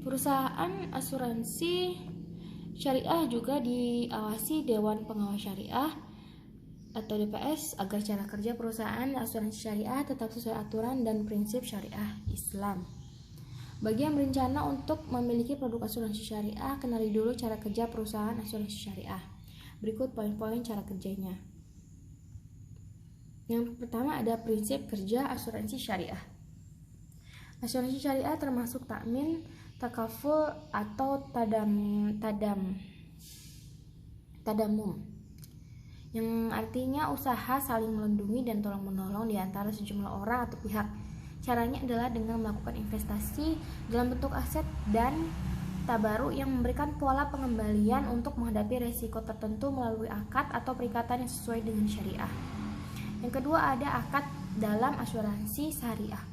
Perusahaan asuransi syariah juga diawasi Dewan Pengawas Syariah atau DPS agar cara kerja perusahaan asuransi syariah tetap sesuai aturan dan prinsip syariah Islam. Bagi yang berencana untuk memiliki produk asuransi syariah, kenali dulu cara kerja perusahaan asuransi syariah. Berikut poin-poin cara kerjanya. Yang pertama ada prinsip kerja asuransi syariah. Asuransi syariah termasuk takmin, takaful atau tadamum, yang artinya usaha saling melindungi dan tolong-menolong di antara sejumlah orang atau pihak. Caranya adalah dengan melakukan investasi dalam bentuk aset dan tabaruk yang memberikan pola pengembalian untuk menghadapi resiko tertentu melalui akad atau perikatan yang sesuai dengan syariah. Yang kedua ada akad dalam asuransi syariah.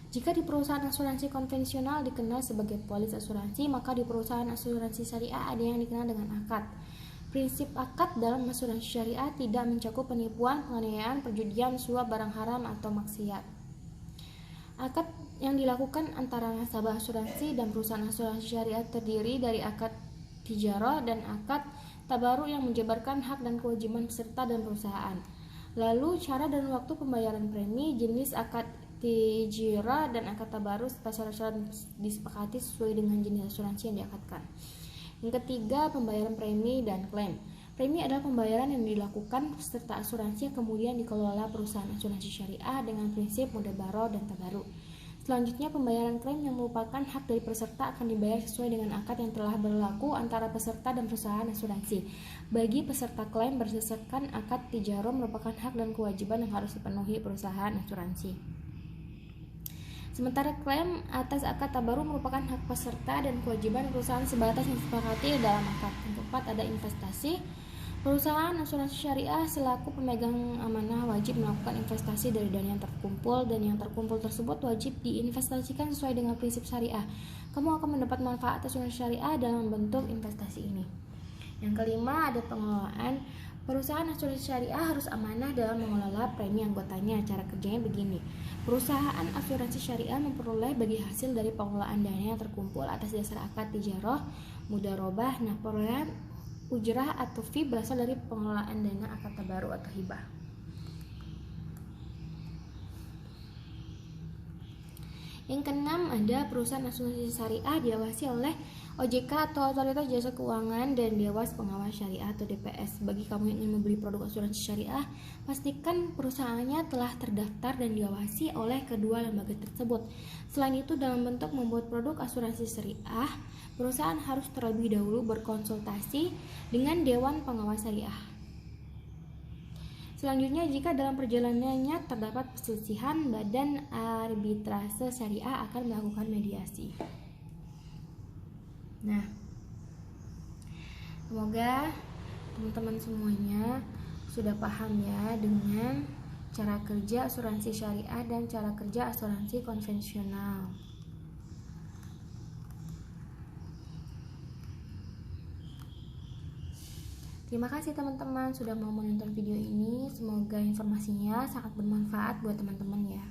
Jika di perusahaan asuransi konvensional dikenal sebagai polis asuransi, maka di perusahaan asuransi syariah ada yang dikenal dengan akad. Prinsip akad dalam asuransi syariah tidak mencakup penipuan, penganiayaan, perjudian, suap, barang haram, atau maksiat. Akad yang dilakukan antara nasabah asuransi dan perusahaan asuransi syariah terdiri dari akad tijarah dan akad tabaruk yang menjabarkan hak dan kewajiban peserta dan perusahaan. Lalu cara dan waktu pembayaran premi, jenis akad tijarah dan akad tabaruk serta syarat-syarat disepakati sesuai dengan jenis asuransi yang diakadkan. Yang ketiga, pembayaran premi dan klaim. Premi adalah pembayaran yang dilakukan peserta asuransi yang kemudian dikelola perusahaan asuransi syariah dengan prinsip mudabarah dan tabaruk. Selanjutnya, pembayaran klaim yang merupakan hak dari peserta akan dibayar sesuai dengan akad yang telah berlaku antara peserta dan perusahaan asuransi. Bagi peserta klaim berdasarkan akad tijarah merupakan hak dan kewajiban yang harus dipenuhi perusahaan asuransi. Sementara klaim atas akad tabaruk merupakan hak peserta dan kewajiban perusahaan sebatas yang disepakati dalam akad. Yang keempat ada investasi. Perusahaan asuransi syariah selaku pemegang amanah wajib melakukan investasi dari dana yang terkumpul, dan yang terkumpul tersebut wajib diinvestasikan sesuai dengan prinsip syariah. Kamu akan mendapat manfaat asuransi syariah dalam bentuk investasi ini. Yang kelima ada pengelolaan. Perusahaan asuransi syariah harus amanah dalam mengelola premi anggotanya. Cara kerjanya begini. Perusahaan asuransi syariah memperoleh bagi hasil dari pengelolaan dana yang terkumpul atas dasar akad tijarah, mudharabah. Nah, perolehan ujrah atau fee berasal dari pengelolaan dana akad tabaruk atau hibah. Yang keenam ada perusahaan asuransi syariah diawasi oleh OJK atau Otoritas Jasa Keuangan dan Dewan Pengawas Syariah atau DPS. Bagi kamu yang ingin membeli produk asuransi syariah, pastikan perusahaannya telah terdaftar dan diawasi oleh kedua lembaga tersebut. Selain itu, dalam bentuk membuat produk asuransi syariah, perusahaan harus terlebih dahulu berkonsultasi dengan Dewan Pengawas Syariah. Selanjutnya, jika dalam perjalanannya terdapat perselisihan, Badan Arbitrase Syariah akan melakukan mediasi. Nah, semoga teman-teman semuanya sudah paham ya dengan cara kerja asuransi syariah dan cara kerja asuransi konvensional. Terima kasih teman-teman sudah mau menonton video ini. Semoga informasinya sangat bermanfaat buat teman-teman ya.